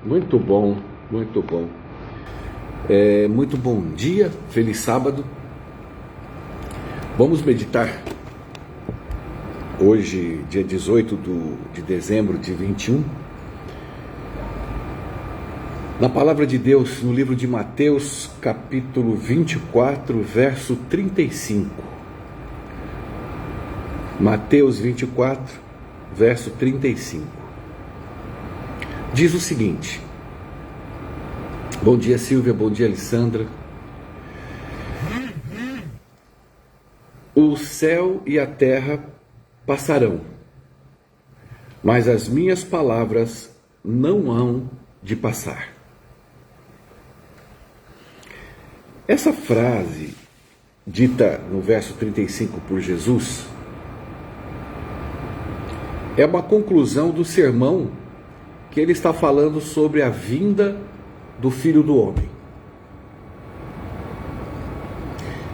Muito bom, muito bom. Muito bom dia, feliz sábado. Vamos meditar hoje, dia 18 de dezembro de 21, na palavra de Deus, no livro de Mateus, capítulo 24, verso 35. Mateus 24, verso 35. Diz o seguinte: bom dia, Silvia, bom dia, Alessandra. O céu e a terra passarão, mas as minhas palavras não hão de passar. Essa frase, dita no verso 35 por Jesus, é uma conclusão do sermão que ele está falando sobre a vinda do Filho do Homem.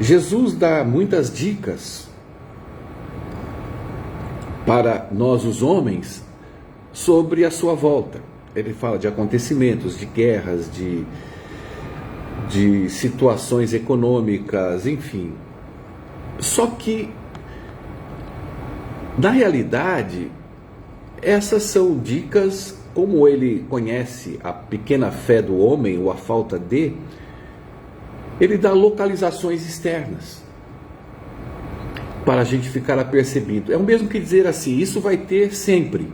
Jesus dá muitas dicas para nós, os homens, sobre a sua volta. Ele fala de acontecimentos, de guerras, de situações econômicas, enfim. Só que, na realidade, essas são dicas, como ele conhece a pequena fé do homem, ou a falta de, ele dá localizações externas para a gente ficar apercebido. É o mesmo que dizer assim: isso vai ter sempre,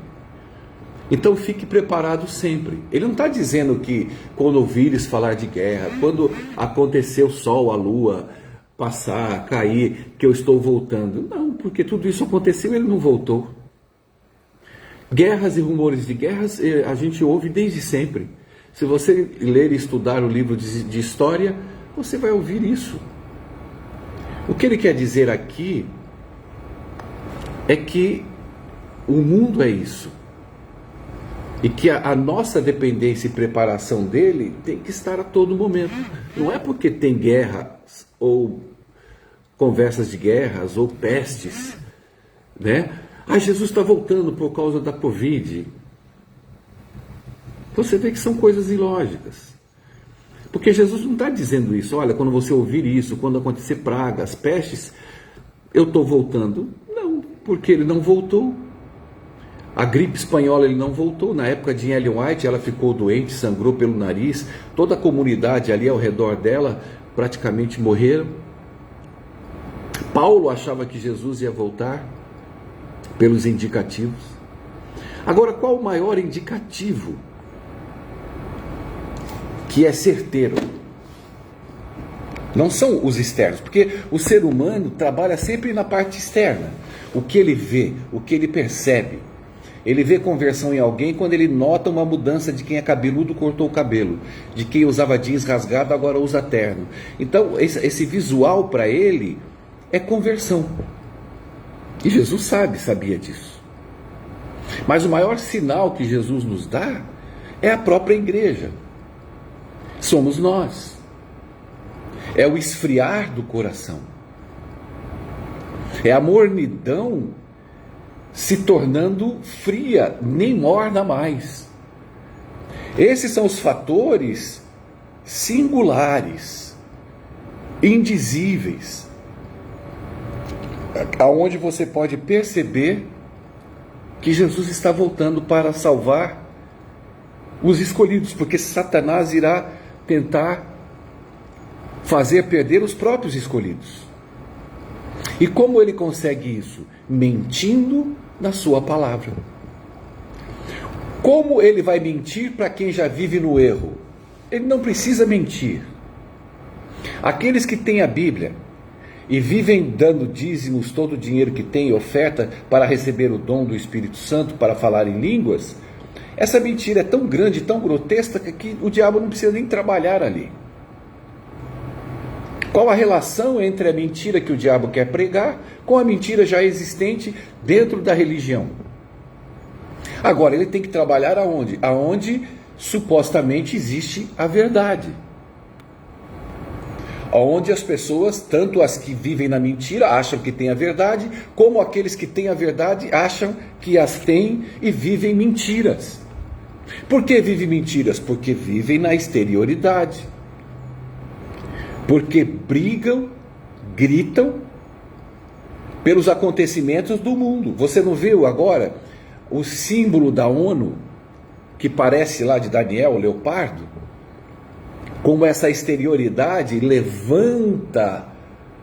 então fique preparado sempre. Ele não está dizendo que quando ouvires falar de guerra, quando acontecer o sol, a lua passar, cair, que eu estou voltando. Não, porque tudo isso aconteceu e ele não voltou. Guerras e rumores de guerras a gente ouve desde sempre. Se você ler e estudar o livro de história, você vai ouvir isso. O que ele quer dizer aqui é que o mundo é isso. E que a nossa dependência e preparação dele tem que estar a todo momento. Não é porque tem guerras, ou conversas de guerras, ou pestes, né? Jesus está voltando por causa da Covid. Você vê que são coisas ilógicas. Porque Jesus não está dizendo isso. Olha, quando você ouvir isso, quando acontecer pragas, pestes, eu estou voltando. Não, porque ele não voltou. A gripe espanhola ele não voltou. Na época de Ellen White, ela ficou doente, sangrou pelo nariz. Toda a comunidade ali ao redor dela praticamente morreram. Paulo achava que Jesus ia voltar pelos indicativos. Agora, qual o maior indicativo que é certeiro? Não são os externos, porque o ser humano trabalha sempre na parte externa. O que ele vê, o que ele percebe. Ele vê conversão em alguém quando ele nota uma mudança de quem é cabeludo, cortou o cabelo, de quem usava jeans rasgado, agora usa terno. Então, esse visual para ele é conversão. E Jesus sabia disso. Mas o maior sinal que Jesus nos dá é a própria igreja. Somos nós. É o esfriar do coração. É a mornidão se tornando fria, nem morna mais. Esses são os fatores singulares, indizíveis, aonde você pode perceber que Jesus está voltando para salvar os escolhidos, porque Satanás irá tentar fazer perder os próprios escolhidos. E como ele consegue isso? Mentindo na sua palavra. Como ele vai mentir para quem já vive no erro? Ele não precisa mentir. Aqueles que têm a Bíblia e vivem dando dízimos, todo o dinheiro que tem, oferta para receber o dom do Espírito Santo, para falar em línguas, essa mentira é tão grande, tão grotesca, que o diabo não precisa nem trabalhar ali. Qual a relação entre a mentira que o diabo quer pregar com a mentira já existente dentro da religião? Agora, ele tem que trabalhar aonde? Aonde supostamente existe a verdade. Onde as pessoas, tanto as que vivem na mentira, acham que têm a verdade, como aqueles que têm a verdade acham que as têm e vivem mentiras. Por que vive mentiras? Porque vivem na exterioridade. Porque brigam, gritam pelos acontecimentos do mundo. Você não viu agora o símbolo da ONU, que parece lá de Daniel, o leopardo? Como essa exterioridade levanta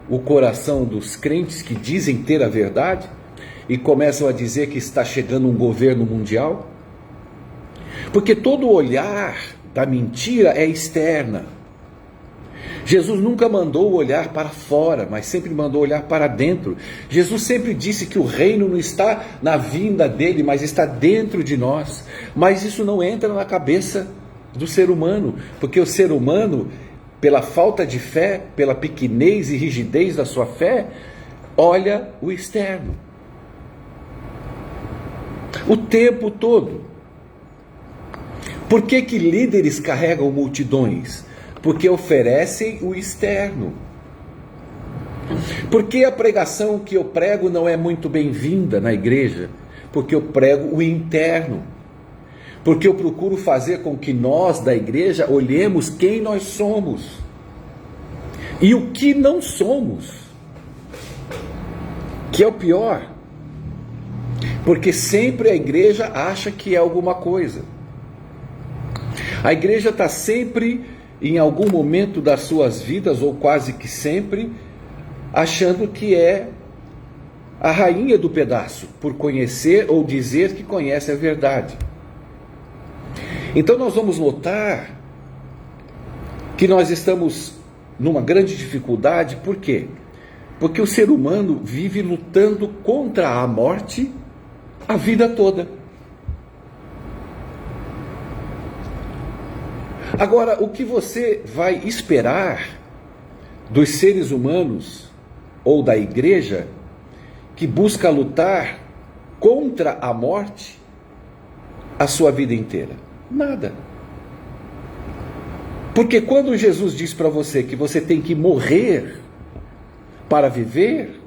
o coração dos crentes que dizem ter a verdade e começam a dizer que está chegando um governo mundial? Porque todo olhar da mentira é externa. Jesus nunca mandou olhar para fora, mas sempre mandou olhar para dentro. Jesus sempre disse que o reino não está na vinda dele, mas está dentro de nós. Mas isso não entra na cabeça do ser humano, porque o ser humano, pela falta de fé, pela pequenez e rigidez da sua fé, olha o externo. O tempo todo. Por que que líderes carregam multidões? Porque oferecem o externo. Por que a pregação que eu prego não é muito bem-vinda na igreja? Porque eu prego o interno. Porque eu procuro fazer com que nós da igreja olhemos quem nós somos e o que não somos, que é o pior. Porque sempre a igreja acha que é alguma coisa. A igreja está sempre, em algum momento das suas vidas, ou quase que sempre, achando que é a rainha do pedaço, por conhecer ou dizer que conhece a verdade. Então nós vamos notar que nós estamos numa grande dificuldade. Por quê? Porque o ser humano vive lutando contra a morte a vida toda. Agora, o que você vai esperar dos seres humanos ou da igreja que busca lutar contra a morte a sua vida inteira? Nada. Porque quando Jesus diz para você que você tem que morrer para viver,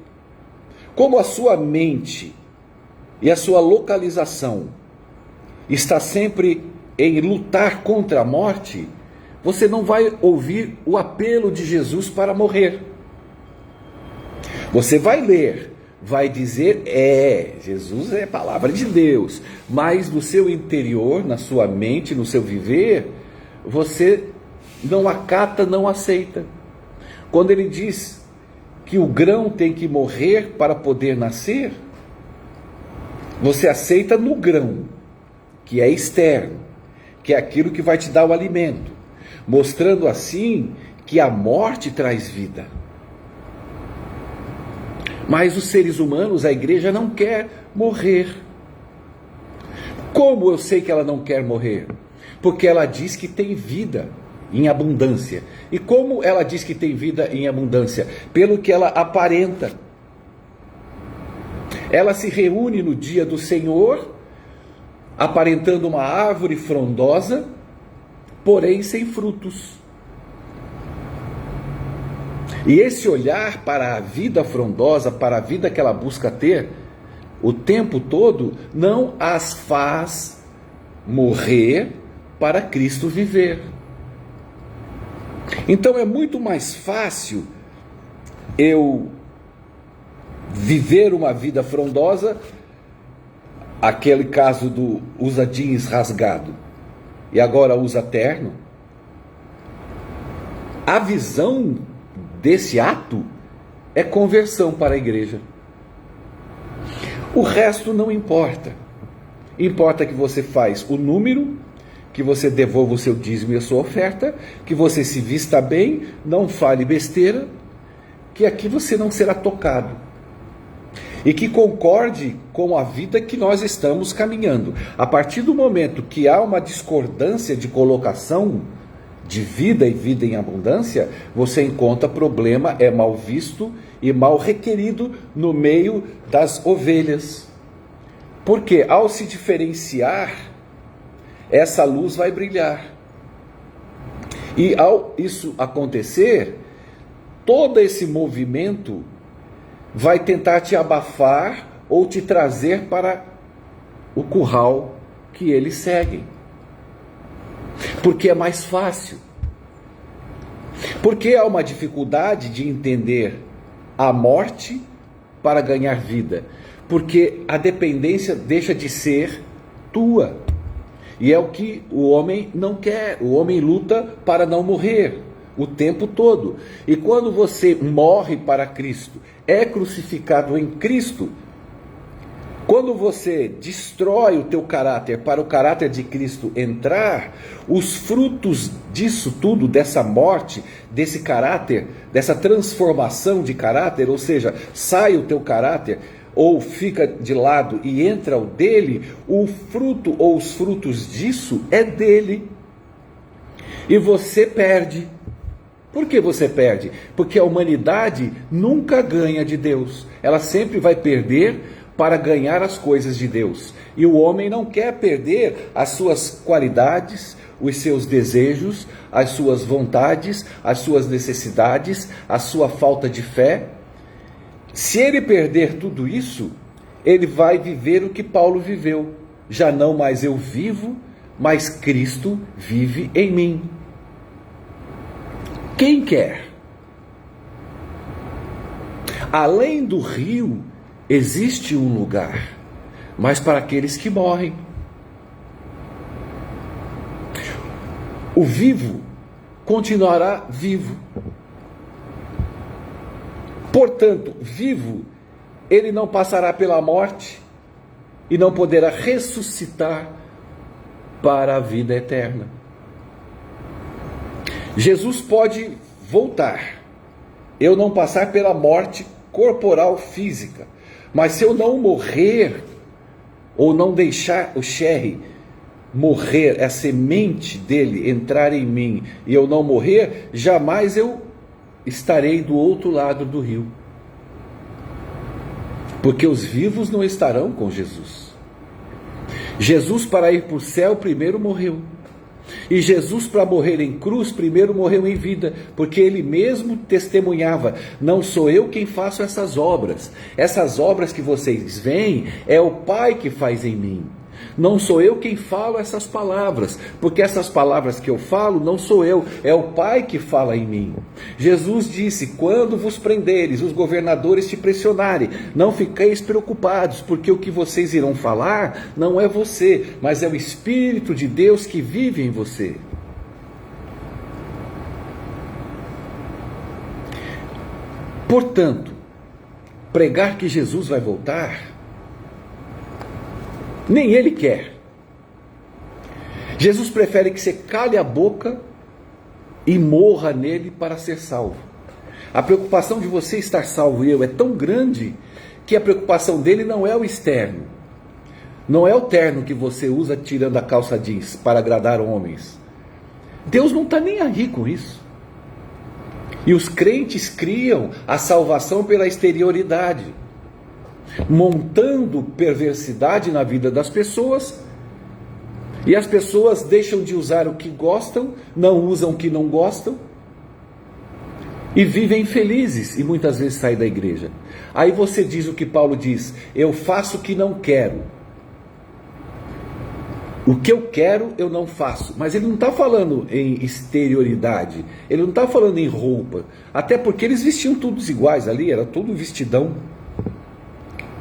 como a sua mente e a sua localização está sempre em lutar contra a morte, você não vai ouvir o apelo de Jesus para morrer. Você vai ler, vai dizer, Jesus é palavra de Deus, mas no seu interior, na sua mente, no seu viver, você não acata, não aceita. Quando ele diz que o grão tem que morrer para poder nascer, você aceita no grão, que é externo, que é aquilo que vai te dar o alimento, mostrando assim que a morte traz vida. Mas os seres humanos, a igreja não quer morrer. Como eu sei que ela não quer morrer? Porque ela diz que tem vida em abundância. E como ela diz que tem vida em abundância? Pelo que ela aparenta. Ela se reúne no dia do Senhor, aparentando uma árvore frondosa, porém sem frutos. E esse olhar para a vida frondosa, para a vida que ela busca ter, o tempo todo, não as faz morrer para Cristo viver. Então é muito mais fácil eu viver uma vida frondosa, aquele caso do usa jeans rasgado e agora usa terno. A visão desse ato é conversão para a igreja. O resto não importa. Importa que você faz o número, que você devolva o seu dízimo e a sua oferta, que você se vista bem, não fale besteira, que aqui você não será tocado. E que concorde com a vida que nós estamos caminhando. A partir do momento que há uma discordância de colocação de vida e vida em abundância, você encontra problema, é mal visto e mal requerido no meio das ovelhas. Porque ao se diferenciar, essa luz vai brilhar. E ao isso acontecer, todo esse movimento vai tentar te abafar ou te trazer para o curral que eles seguem. Porque é mais fácil. Porque há uma dificuldade de entender a morte para ganhar vida. Porque a dependência deixa de ser tua. E é o que o homem não quer. O homem luta para não morrer o tempo todo. E quando você morre para Cristo, é crucificado em Cristo, quando você destrói o teu caráter para o caráter de Cristo entrar, os frutos disso tudo, dessa morte, desse caráter, dessa transformação de caráter, ou seja, sai o teu caráter ou fica de lado e entra o dele, o fruto ou os frutos disso é dele. E você perde. Por que você perde? Porque a humanidade nunca ganha de Deus. Ela sempre vai perder para ganhar as coisas de Deus. E o homem não quer perder as suas qualidades, os seus desejos, as suas vontades, as suas necessidades, a sua falta de fé. Se ele perder tudo isso, ele vai viver o que Paulo viveu. Já não mais eu vivo, mas Cristo vive em mim. Quem quer? Além do rio, existe um lugar, mas para aqueles que morrem. O vivo continuará vivo. Portanto, vivo, ele não passará pela morte e não poderá ressuscitar para a vida eterna. Jesus pode voltar, eu não passar pela morte corporal física, mas se eu não morrer, ou não deixar o Sherry morrer, a semente dele entrar em mim, e eu não morrer, jamais eu estarei do outro lado do rio. Porque os vivos não estarão com Jesus. Jesus, para ir para o céu, primeiro morreu. E Jesus, para morrer em cruz, primeiro morreu em vida, porque ele mesmo testemunhava: não sou eu quem faço essas obras que vocês veem, é o Pai que faz em mim. Não sou eu quem falo essas palavras, porque essas palavras que eu falo não sou eu, é o Pai que fala em mim. Jesus disse: quando vos prenderes, os governadores te pressionarem, não fiqueis preocupados, porque o que vocês irão falar não é você, mas é o Espírito de Deus que vive em você. Portanto, pregar que Jesus vai voltar, nem ele quer. Jesus prefere que você cale a boca e morra nele para ser salvo. A preocupação de você estar salvo e eu é tão grande que a preocupação dele não é o externo. Não é o terno que você usa tirando a calça jeans para agradar homens. Deus não está nem aí com isso. E os crentes criam a salvação pela exterioridade, montando perversidade na vida das pessoas, e as pessoas deixam de usar o que gostam, não usam o que não gostam, e vivem felizes, e muitas vezes saem da igreja. Aí você diz o que Paulo diz: eu faço o que não quero. O que eu quero eu não faço. Mas ele não está falando em exterioridade, ele não está falando em roupa, até porque eles vestiam todos iguais ali, era todo vestidão.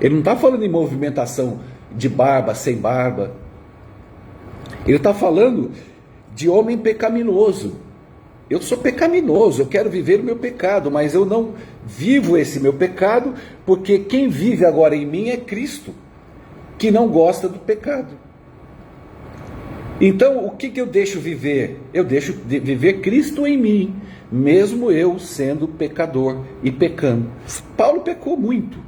Ele não está falando em movimentação de barba, sem barba. Ele está falando de homem pecaminoso. Eu sou pecaminoso, eu quero viver o meu pecado, mas eu não vivo esse meu pecado, porque quem vive agora em mim é Cristo, que não gosta do pecado. Então, o que eu deixo viver? Eu deixo viver Cristo em mim, mesmo eu sendo pecador e pecando. Paulo pecou muito.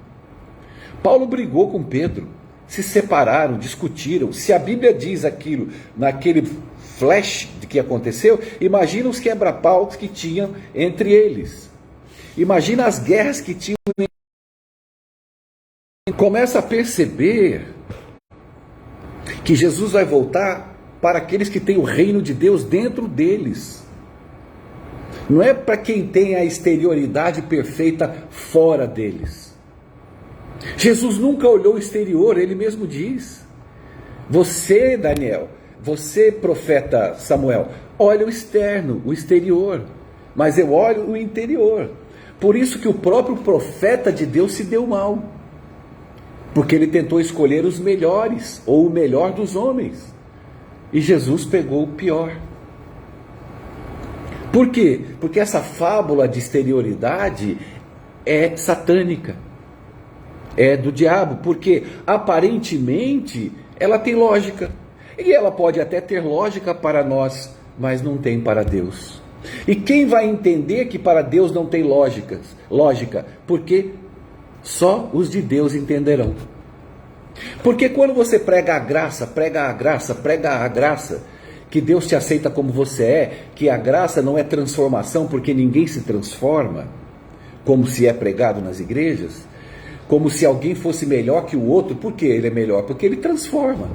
Paulo brigou com Pedro, se separaram, discutiram. Se a Bíblia diz aquilo, naquele flash de que aconteceu, imagina os quebra-paus que tinham entre eles. Imagina as guerras que tinham. Começa a perceber que Jesus vai voltar para aqueles que têm o reino de Deus dentro deles. Não é para quem tem a exterioridade perfeita fora deles. Jesus nunca olhou o exterior, ele mesmo diz: você, Daniel, você, profeta Samuel, olha o externo, o exterior, mas eu olho o interior. Por isso que o próprio profeta de Deus se deu mal, porque ele tentou escolher os melhores, ou o melhor dos homens, e Jesus pegou o pior. Por quê? Porque essa fábula de exterioridade é satânica, é do diabo, porque aparentemente ela tem lógica, e ela pode até ter lógica para nós, mas não tem para Deus. E quem vai entender que para Deus não tem lógica? Porque só os de Deus entenderão. Porque quando você prega a graça, que Deus te aceita como você é, que a graça não é transformação, porque ninguém se transforma, como se é pregado nas igrejas, como se alguém fosse melhor que o outro. Por que ele é melhor? Porque ele transforma.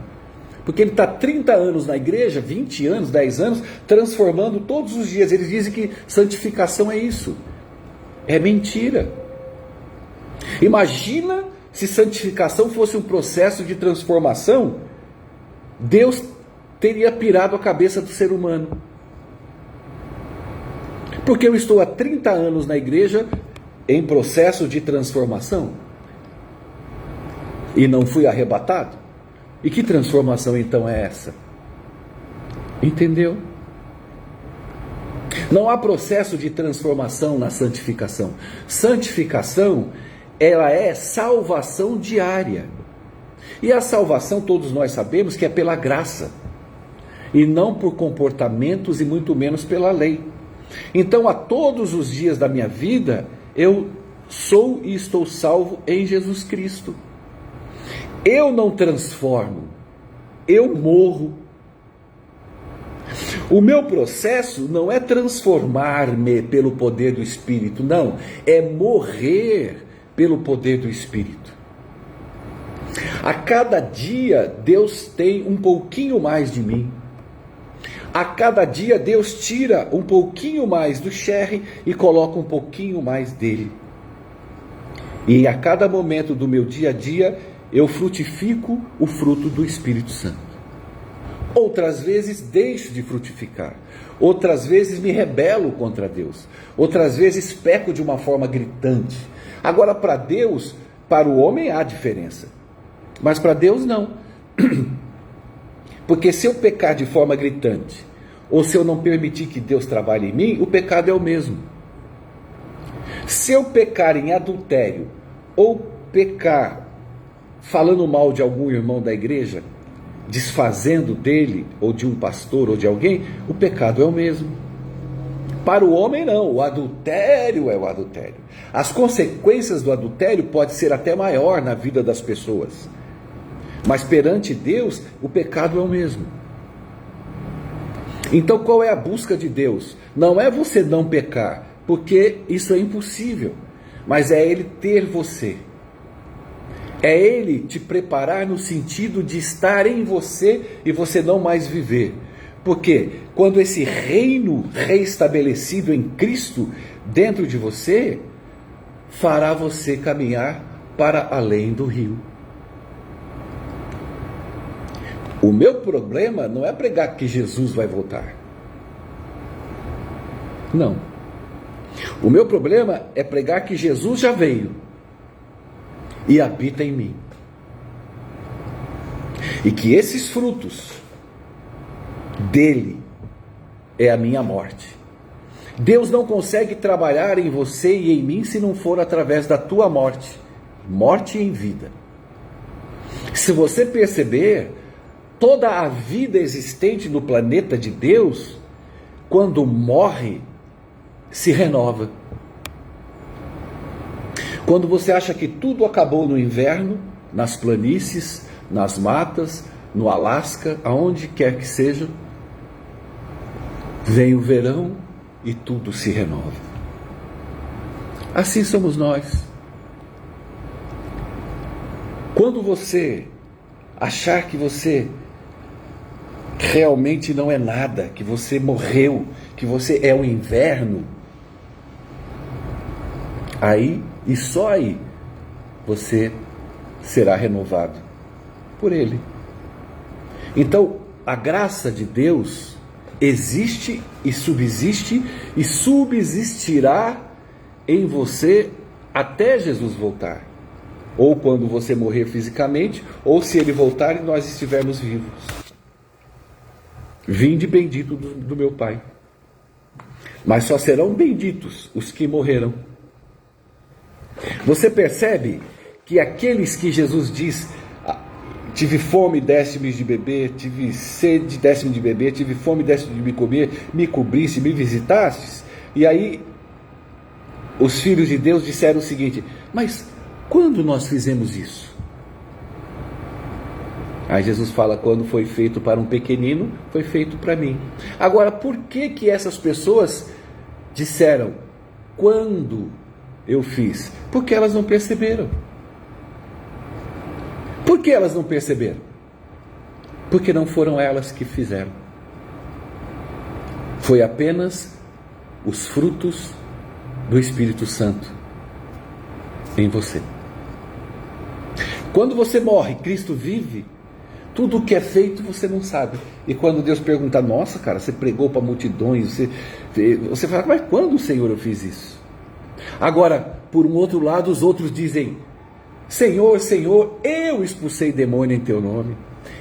Porque ele está 30 anos na igreja, 20 anos, 10 anos, transformando todos os dias. Eles dizem que santificação é isso. É mentira. Imagina se santificação fosse um processo de transformação, Deus teria pirado a cabeça do ser humano. Porque eu estou há 30 anos na igreja em processo de transformação e não fui arrebatado. E que transformação então é essa? Entendeu? Não há processo de transformação na santificação. Santificação, ela é salvação diária. E a salvação, todos nós sabemos que é pela graça, e não por comportamentos e muito menos pela lei. Então, a todos os dias da minha vida, eu sou e estou salvo em Jesus Cristo. Eu não transformo, eu morro. O meu processo não é transformar-me pelo poder do Espírito, não, é morrer pelo poder do Espírito. A cada dia Deus tem um pouquinho mais de mim. A cada dia Deus tira um pouquinho mais do Sherry e coloca um pouquinho mais dele. E a cada momento do meu dia a dia eu frutifico o fruto do Espírito Santo. Outras vezes deixo de frutificar. Outras vezes me rebelo contra Deus. Outras vezes peco de uma forma gritante. Agora, para Deus, para o homem há diferença. Mas para Deus não. Porque se eu pecar de forma gritante, ou se eu não permitir que Deus trabalhe em mim, o pecado é o mesmo. Se eu pecar em adultério, ou pecar falando mal de algum irmão da igreja, desfazendo dele, ou de um pastor, ou de alguém, o pecado é o mesmo. Para o homem não, o adultério é o adultério. As consequências do adultério podem ser até maior na vida das pessoas. Mas perante Deus, o pecado é o mesmo. Então qual é a busca de Deus? Não é você não pecar, porque isso é impossível. Mas é Ele ter você. É Ele te preparar no sentido de estar em você e você não mais viver. Porque quando esse reino reestabelecido em Cristo dentro de você, fará você caminhar para além do rio. O meu problema não é pregar que Jesus vai voltar. Não. O meu problema é pregar que Jesus já veio e habita em mim. E que esses frutos dele é a minha morte. Deus não consegue trabalhar em você e em mim se não for através da tua morte. Morte em vida. Se você perceber, toda a vida existente no planeta de Deus, quando morre, se renova. Quando você acha que tudo acabou no inverno, nas planícies, nas matas, no Alasca, aonde quer que seja, vem o verão e tudo se renova. Assim somos nós. Quando você achar que você realmente não é nada, que você morreu, que você é o inverno, aí e só aí você será renovado por Ele. Então, a graça de Deus existe e subsistirá em você até Jesus voltar. Ou quando você morrer fisicamente, ou se ele voltar e nós estivermos vivos. Vinde bendito do meu Pai. Mas só serão benditos os que morrerão. Você percebe que aqueles que Jesus diz: tive fome, deste-me de beber, tive sede, deste-me de beber, tive fome, deste-me de me comer, me cobriste, me visitastes. E aí os filhos de Deus disseram o seguinte: mas quando nós fizemos isso? Aí Jesus fala: quando foi feito para um pequenino, foi feito para mim. Agora, por que essas pessoas disseram quando eu fiz? Porque elas não perceberam. Por que elas não perceberam? Porque não foram elas que fizeram. Foi apenas os frutos do Espírito Santo em você. Quando você morre, Cristo vive. Tudo o que é feito você não sabe. E quando Deus pergunta: nossa, cara, você pregou para multidões, você fala: mas quando, Senhor, eu fiz isso? Agora, por um outro lado, os outros dizem: Senhor, Senhor, eu expulsei demônio em teu nome,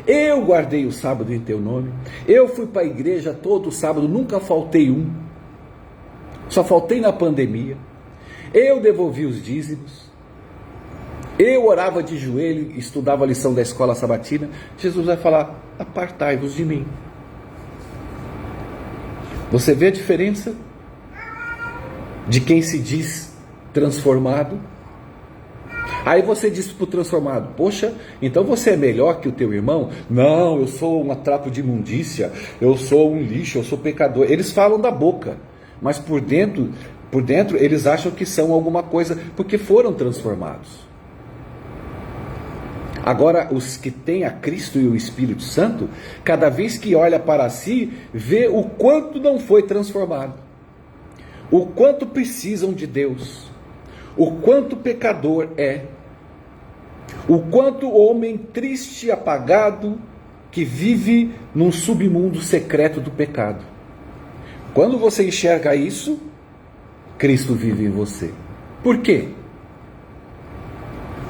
eu guardei o sábado em teu nome, eu fui para a igreja todo sábado, nunca faltei um, só faltei na pandemia, eu devolvi os dízimos, eu orava de joelho, estudava a lição da escola sabatina. Jesus vai falar: apartai-vos de mim. Você vê a diferença de quem se diz transformado? Aí você diz para o transformado: poxa, então você é melhor que o teu irmão? Não, eu sou um trapo de imundícia, eu sou um lixo, eu sou pecador. Eles falam da boca, mas por dentro eles acham que são alguma coisa, porque foram transformados. Agora, os que têm a Cristo e o Espírito Santo, cada vez que olha para si, vê o quanto não foi transformado, o quanto precisam de Deus, o quanto pecador é, o quanto homem triste, apagado, que vive num submundo secreto do pecado. Quando você enxerga isso, Cristo vive em você. Por quê?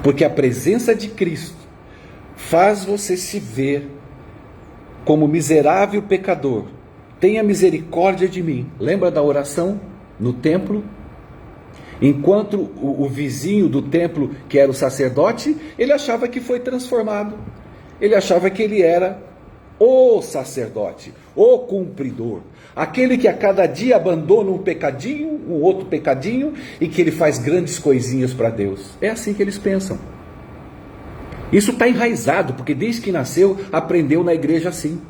Porque a presença de Cristo faz você se ver como miserável pecador. Tenha misericórdia de mim. Lembra da oração no templo? Enquanto o vizinho do templo, que era o sacerdote, ele achava que foi transformado. Ele achava que ele era o sacerdote, o cumpridor. Aquele que a cada dia abandona um pecadinho, um outro pecadinho, e que ele faz grandes coisinhas para Deus. É assim que eles pensam. Isso está enraizado, porque desde que nasceu, aprendeu na igreja assim.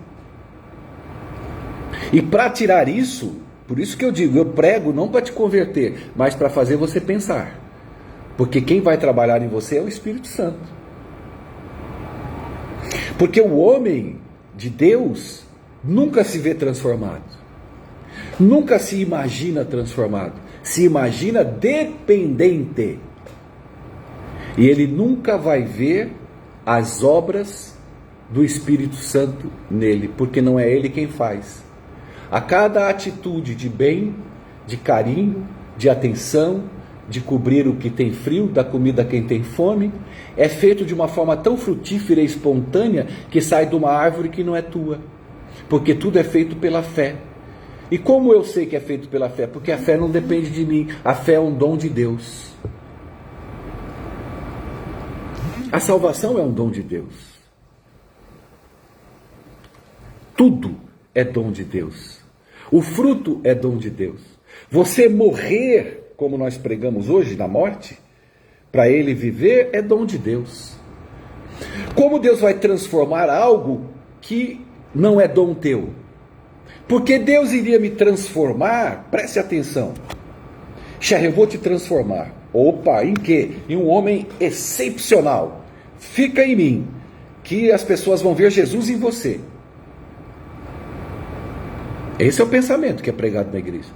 E para tirar isso, por isso que eu digo, eu prego não para te converter, mas para fazer você pensar. Porque quem vai trabalhar em você é o Espírito Santo. Porque o homem de Deus nunca se vê transformado. Nunca se imagina transformado. Se imagina dependente. E ele nunca vai ver as obras do Espírito Santo nele, porque não é ele quem faz. A cada atitude de bem, de carinho, de atenção, de cobrir o que tem frio, dar comida a quem tem fome, é feito de uma forma tão frutífera e espontânea que sai de uma árvore que não é tua, porque tudo é feito pela fé. E como eu sei que é feito pela fé? Porque a fé não depende de mim, a fé é um dom de Deus. A salvação é um dom de Deus. Tudo é dom de Deus. O fruto é dom de Deus. Você morrer, como nós pregamos hoje, na morte, para ele viver, é dom de Deus. Como Deus vai transformar algo que não é dom teu? Porque Deus iria me transformar, preste atenção. Eu vou te transformar. Opa, em quê? Em um homem excepcional. Fica em mim, que as pessoas vão ver Jesus em você. Esse é o pensamento que é pregado na igreja.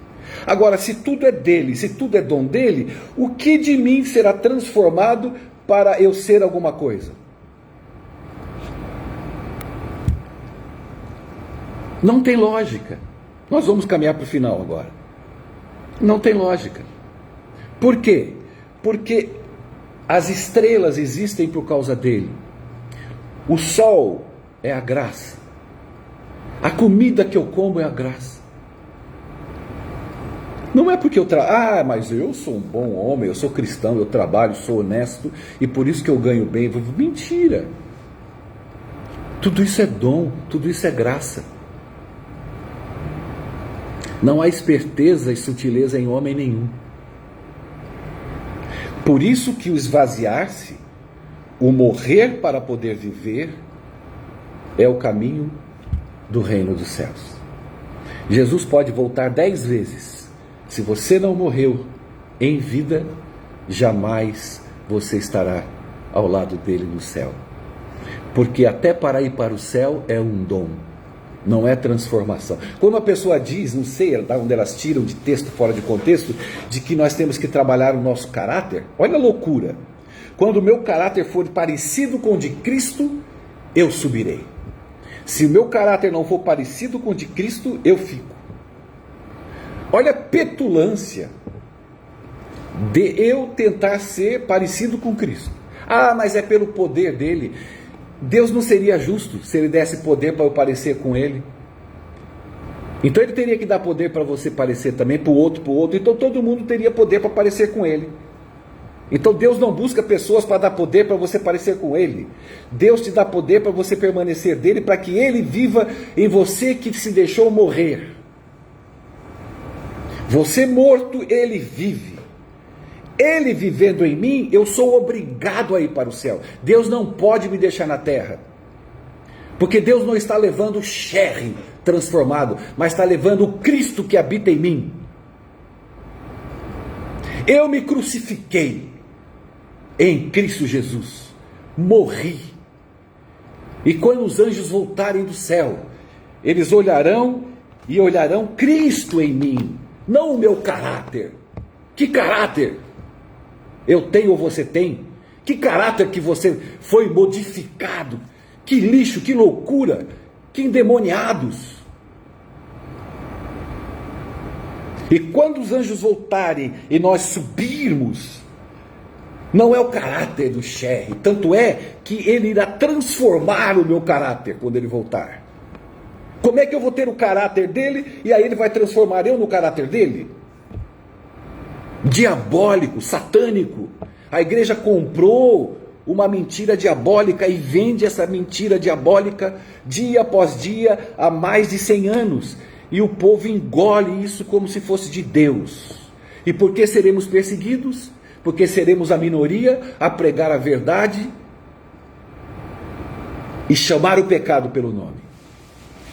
Agora, se tudo é dele, se tudo é dom dele, o que de mim será transformado para eu ser alguma coisa? Não tem lógica. Nós vamos caminhar para o final agora. Não tem lógica. Por quê? Porque as estrelas existem por causa dele. O sol é a graça. A comida que eu como é a graça. Não é porque mas eu sou um bom homem, eu sou cristão, eu trabalho, sou honesto e por isso que eu ganho bem. Mentira. Tudo isso é dom, tudo isso é graça. Não há esperteza e sutileza em homem nenhum. Por isso que o esvaziar-se, o morrer para poder viver, é o caminho do reino dos céus. Jesus pode voltar 10 vezes. Se você não morreu em vida, jamais você estará ao lado dele no céu. Porque até para ir para o céu é um dom, não é transformação. Quando a pessoa diz, não sei onde elas tiram de texto fora de contexto, de que nós temos que trabalhar o nosso caráter, olha a loucura. Quando o meu caráter for parecido com o de Cristo, eu subirei. Se o meu caráter não for parecido com o de Cristo, eu fico. Olha a petulância de eu tentar ser parecido com Cristo. Mas é pelo poder dele. Deus não seria justo se ele desse poder para eu parecer com ele. Então ele teria que dar poder para você parecer também, para o outro. Então todo mundo teria poder para parecer com ele. Então Deus não busca pessoas para dar poder para você parecer com ele. Deus te dá poder para você permanecer dele, para que ele viva em você que se deixou morrer. Você morto, ele vive. Ele vivendo em mim, eu sou obrigado a ir para o céu. Deus não pode me deixar na terra. Porque Deus não está levando o Sherry transformado, mas está levando o Cristo que habita em mim. Eu me crucifiquei em Cristo Jesus. Morri. E quando os anjos voltarem do céu, eles olharão Cristo em mim. Não o meu caráter. Que caráter eu tenho ou você tem? Que caráter que você foi modificado? Que lixo, que loucura, que endemoniados. E quando os anjos voltarem e nós subirmos, não é o caráter do Sherry, tanto é que ele irá transformar o meu caráter quando ele voltar. Como é que eu vou ter o caráter dele e aí ele vai transformar eu no caráter dele? Diabólico, satânico. A igreja comprou uma mentira diabólica e vende essa mentira diabólica dia após dia há mais de 100 anos. E o povo engole isso como se fosse de Deus. E por que seremos perseguidos? Porque seremos a minoria a pregar a verdade e chamar o pecado pelo nome.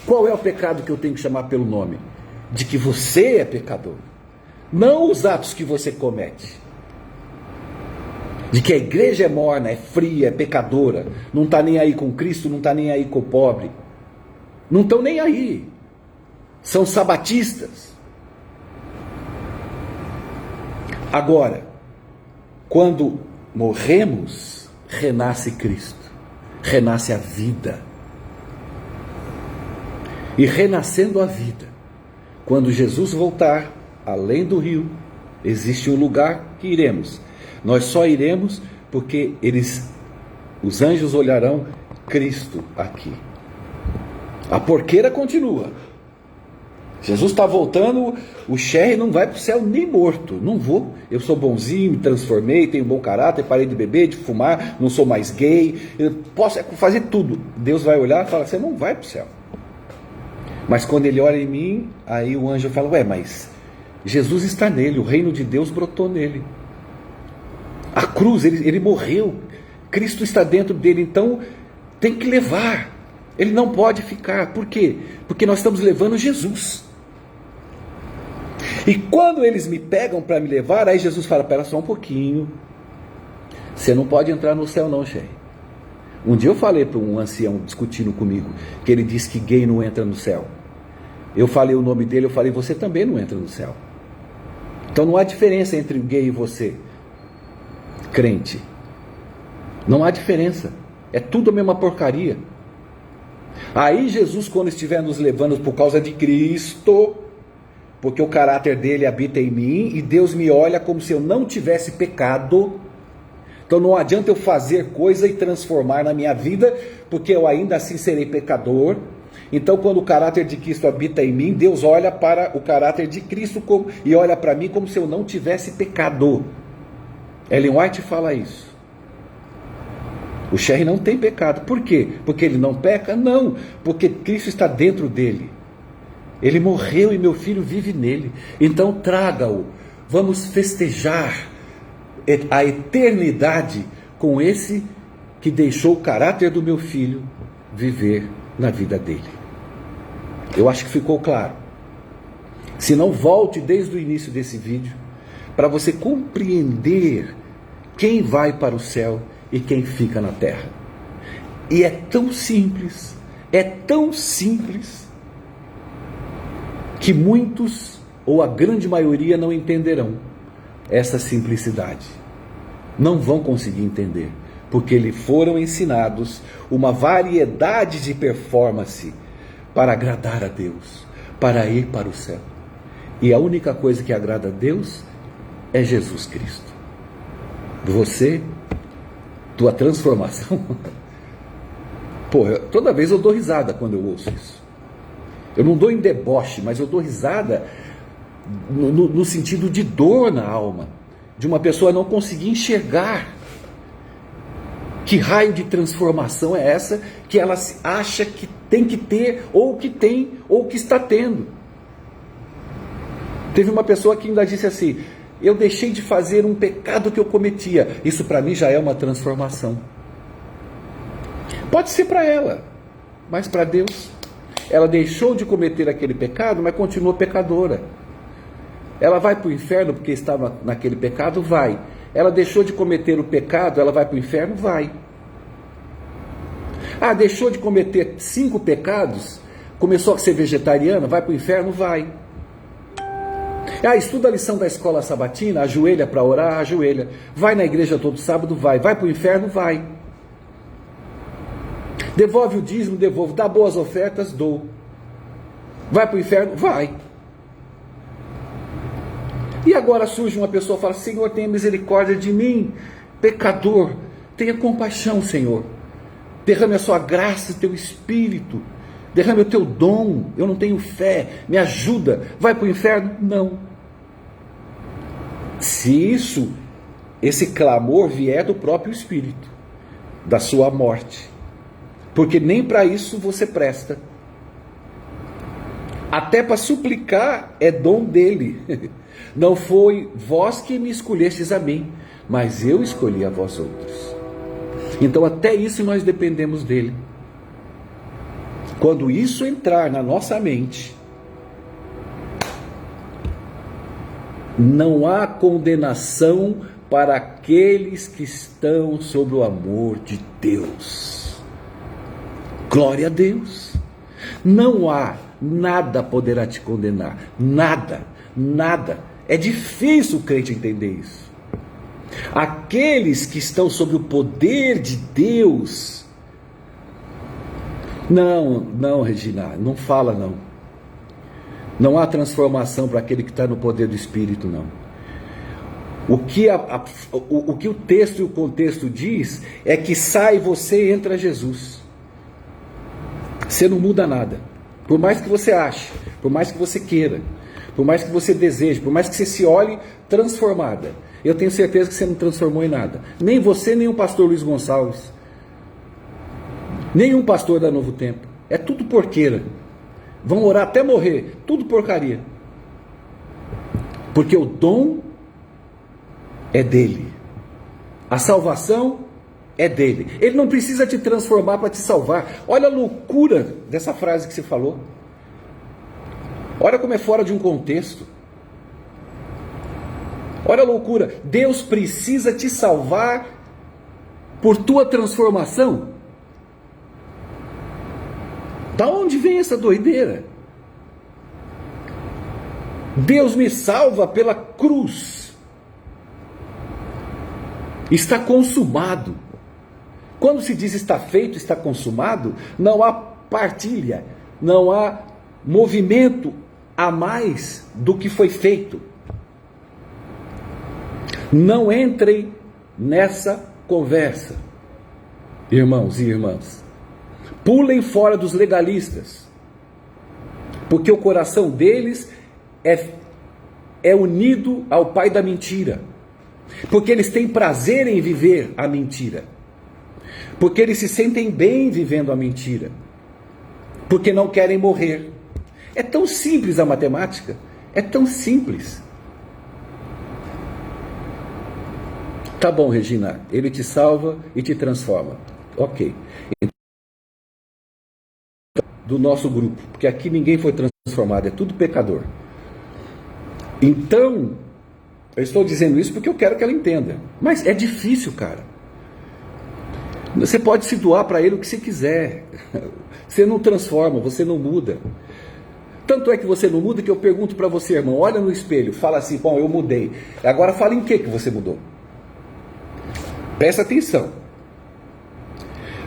Qual é o pecado que eu tenho que chamar pelo nome? De que você é pecador. Não os atos que você comete. De que a igreja é morna, é fria, é pecadora. Não está nem aí com Cristo, não está nem aí com o pobre. Não estão nem aí. São sabatistas. Agora, quando morremos, renasce Cristo. Renasce a vida. E renascendo a vida, quando Jesus voltar, além do rio, existe um lugar que iremos. Nós só iremos porque os anjos olharão Cristo aqui. A porqueira continua. Jesus está voltando, o Sherry não vai para o céu nem morto. Não vou. Eu sou bonzinho, me transformei, tenho bom caráter, parei de beber, de fumar, não sou mais gay. Eu posso fazer tudo. Deus vai olhar e falar, você não vai para o céu. Mas quando ele olha em mim, aí o anjo fala, mas Jesus está nele, o reino de Deus brotou nele. A cruz, ele morreu, Cristo está dentro dele, então tem que levar. Ele não pode ficar. Por quê? Porque nós estamos levando Jesus. E quando eles me pegam para me levar, aí Jesus fala, espera só um pouquinho. Você não pode entrar no céu não, Sherry. Um dia eu falei para um ancião discutindo comigo, que ele disse que gay não entra no céu. Eu falei o nome dele, eu falei, você também não entra no céu. Então não há diferença entre gay e você, crente. Não há diferença. É tudo a mesma porcaria. Aí Jesus, quando estiver nos levando por causa de Cristo, porque o caráter dele habita em mim e Deus me olha como se eu não tivesse pecado, então não adianta eu fazer coisa e transformar na minha vida, porque eu ainda assim serei pecador. Então quando o caráter de Cristo habita em mim, Deus olha para o caráter de Cristo e olha para mim como se eu não tivesse pecado. Ellen White fala isso. O Sherry não tem pecado. Por quê? Porque ele não peca? Não, porque Cristo está dentro dele. Ele morreu e meu filho vive nele. Então traga-o. Vamos festejar a eternidade com esse que deixou o caráter do meu filho viver na vida dele. Eu acho que ficou claro. Se não, volte desde o início desse vídeo para você compreender quem vai para o céu e quem fica na terra. E é tão simples, que muitos, ou a grande maioria, não entenderão essa simplicidade. Não vão conseguir entender, porque lhe foram ensinados uma variedade de performance para agradar a Deus, para ir para o céu. E a única coisa que agrada a Deus é Jesus Cristo. Você, tua transformação. Toda vez eu dou risada quando eu ouço isso. Eu não dou em deboche, mas eu dou risada no sentido de dor na alma, de uma pessoa não conseguir enxergar que raio de transformação é essa que ela acha que tem que ter, ou que tem, ou que está tendo. Teve uma pessoa que ainda disse assim: eu deixei de fazer um pecado que eu cometia. Isso para mim já é uma transformação. Pode ser para ela, mas para Deus, ela deixou de cometer aquele pecado, mas continua pecadora. Ela vai para o inferno porque estava naquele pecado? Vai. Ela deixou de cometer o pecado, ela vai para o inferno? Vai. Deixou de cometer 5 pecados, começou a ser vegetariana, vai para o inferno? Vai. Estuda a lição da escola sabatina, ajoelha para orar, ajoelha. Vai na igreja todo sábado? Vai. Vai para o inferno? Vai. Devolve o dízimo? Devolvo. Dá boas ofertas? Dou. Vai para o inferno? Vai. E agora surge uma pessoa e fala: Senhor, tenha misericórdia de mim, pecador. Tenha compaixão, Senhor. Derrame a sua graça, o teu espírito. Derrame o teu dom. Eu não tenho fé. Me ajuda. Vai para o inferno? Não. Se esse clamor vier do próprio Espírito, da sua morte. Porque nem para isso você presta. Até para suplicar é dom dele. Não foi vós que me escolhestes a mim, mas eu escolhi a vós outros. Então até isso nós dependemos dele. Quando isso entrar na nossa mente, não há condenação para aqueles que estão sob o amor de Deus. Glória a Deus. Não há, nada poderá te condenar. Nada, nada. É difícil o crente entender isso. Aqueles que estão sob o poder de Deus. Não, Regina, não fala não. Não há transformação para aquele que está no poder do Espírito, não. O que o texto e o contexto diz é que sai você e entra Jesus. Você não muda nada. Por mais que você ache, por mais que você queira, por mais que você deseje, por mais que você se olhe transformada. Eu tenho certeza que você não transformou em nada. Nem você, nem o pastor Luiz Gonçalves. Nenhum pastor da Novo Tempo. É tudo porqueira. Vão orar até morrer. Tudo porcaria. Porque o dom é dele. A salvação é dele. Ele não precisa te transformar para te salvar. Olha a loucura dessa frase que você falou. Olha como é fora de um contexto. Olha a loucura. Deus precisa te salvar por tua transformação. Da onde vem essa doideira? Deus me salva pela cruz. Está consumado. Quando se diz está feito, está consumado, não há partilha, não há movimento a mais do que foi feito. Não entrem nessa conversa, irmãos e irmãs. Pulem fora dos legalistas, porque o coração deles é unido ao pai da mentira, porque eles têm prazer em viver a mentira, porque eles se sentem bem vivendo a mentira, porque não querem morrer. É tão simples a matemática, é tão simples. Tá bom, Regina, ele te salva e te transforma. Ok. Do nosso grupo, porque aqui ninguém foi transformado, é tudo pecador. Então, eu estou dizendo isso porque eu quero que ela entenda. Mas é difícil, cara. Você pode se doar para ele o que você quiser. Você não transforma, você não muda. Tanto é que você não muda que eu pergunto para você, irmão, olha no espelho, fala assim, bom, eu mudei. Agora fala em que você mudou. Presta atenção.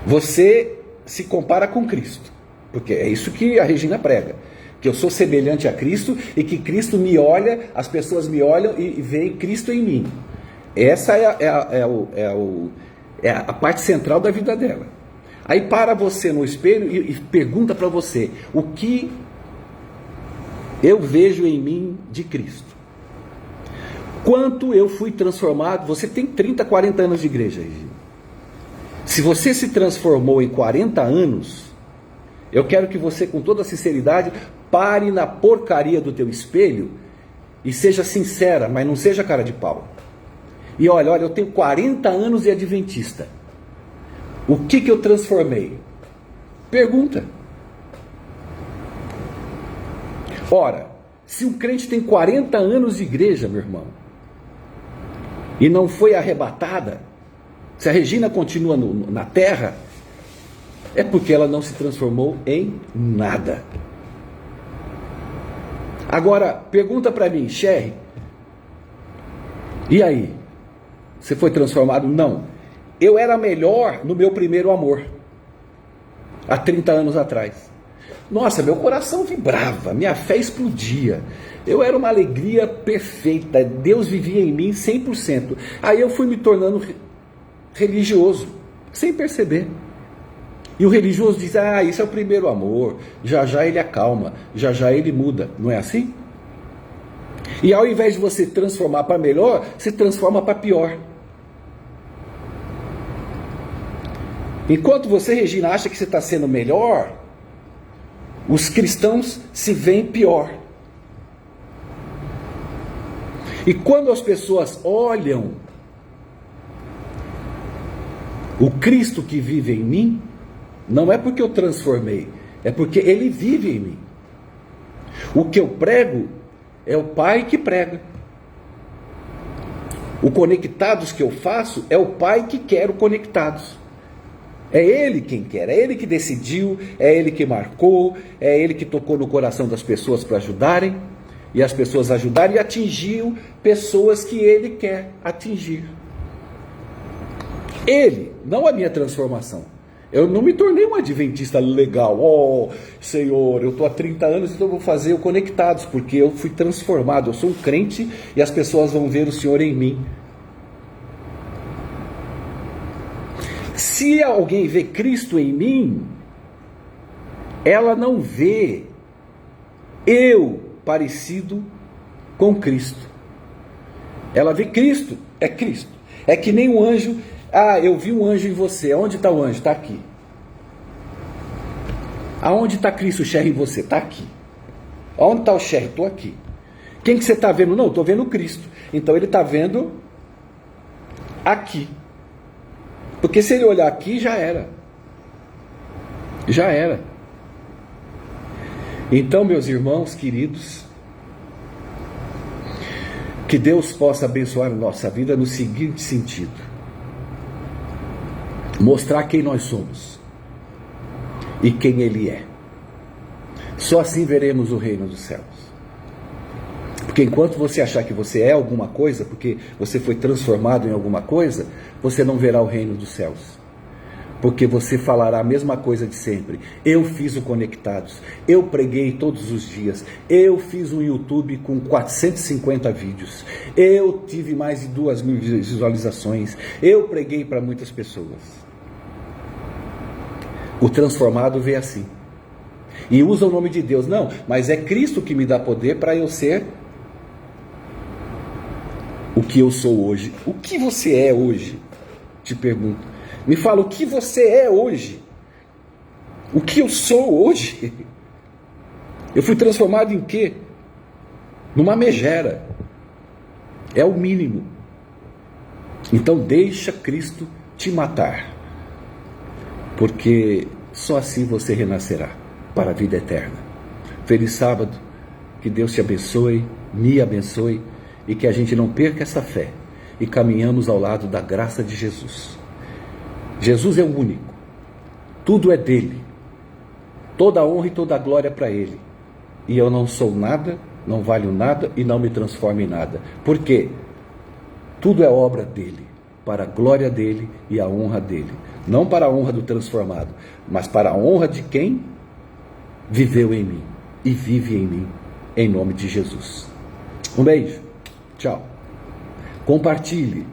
Você se compara com Cristo, porque é isso que a Regina prega, que eu sou semelhante a Cristo e que Cristo me olha, as pessoas me olham e veem Cristo em mim. Essa é a parte central da vida dela. Aí para você no espelho e pergunta para você, o que eu vejo em mim de Cristo? Quanto eu fui transformado? Você tem 30, 40 anos de igreja, Regina. Se você se transformou em 40 anos, eu quero que você, com toda sinceridade, pare na porcaria do teu espelho e seja sincera, mas não seja cara de pau. E olha, eu tenho 40 anos de adventista. O que eu transformei? Pergunta. Ora, se um crente tem 40 anos de igreja, meu irmão, e não foi arrebatada, se a Regina continua na terra, é porque ela não se transformou em nada. Agora, pergunta para mim, Sherry, e aí? Você foi transformado? Não. Eu era melhor no meu primeiro amor, há 30 anos atrás. Nossa, meu coração vibrava, minha fé explodia. Eu era uma alegria perfeita, Deus vivia em mim 100%. Aí eu fui me tornando religioso, sem perceber. E o religioso diz, isso é o primeiro amor, já já ele acalma, já já ele muda. Não é assim? E ao invés de você transformar para melhor, se transforma para pior. Enquanto você, Regina, acha que você está sendo melhor, os cristãos se veem pior. E quando as pessoas olham o Cristo que vive em mim, não é porque eu transformei, é porque Ele vive em mim. O que eu prego é o Pai que prega. O conectados que eu faço é o Pai que quer o conectados. É Ele quem quer, é Ele que decidiu, é Ele que marcou, é Ele que tocou no coração das pessoas para ajudarem, e as pessoas ajudarem e atingiu pessoas que Ele quer atingir. Ele, não a minha transformação. Eu não me tornei um adventista legal. Oh, Senhor, eu estou há 30 anos, então eu vou fazer o Conectados, porque eu fui transformado, eu sou um crente e as pessoas vão ver o Senhor em mim. Se alguém vê Cristo em mim, ela não vê eu parecido com Cristo. Ela vê Cristo, é Cristo. É que nem um anjo. Eu vi um anjo em você. Onde está o anjo? Está aqui. Aonde está Cristo, Sherry, em você? Está aqui. Onde está o Sherry? Estou aqui. Quem que você está vendo? Não, estou vendo Cristo. Então ele está vendo aqui. Porque se ele olhar aqui, já era. Já era. Então, meus irmãos queridos, que Deus possa abençoar a nossa vida no seguinte sentido: mostrar quem nós somos e quem Ele é. Só assim veremos o reino dos céus. Porque enquanto você achar que você é alguma coisa, porque você foi transformado em alguma coisa, você não verá o reino dos céus. porque você falará a mesma coisa de sempre. Eu fiz o Conectados, eu preguei todos os dias, eu fiz um YouTube com 450 vídeos, eu tive mais de 2.000 visualizações, eu preguei para muitas pessoas. O transformado vê assim, e usa o nome de Deus. Não, mas é Cristo que me dá poder para eu ser o que eu sou hoje. O que você é hoje? Te pergunto. Me fala, o que você é hoje? O que eu sou hoje? Eu fui transformado em quê? Numa megera. É o mínimo. Então deixa Cristo te matar, porque só assim você renascerá para a vida eterna. Feliz sábado, que Deus te abençoe, me abençoe, e que a gente não perca essa fé e caminhamos ao lado da graça de Jesus. Jesus é o único, tudo é dele, toda a honra e toda a glória para ele, e eu não sou nada, não valho nada e não me transformo em nada. Por quê? Tudo é obra dele, para a glória dele e a honra dele, não para a honra do transformado, mas para a honra de quem viveu em mim e vive em mim, em nome de Jesus. Um beijo, tchau. Compartilhe.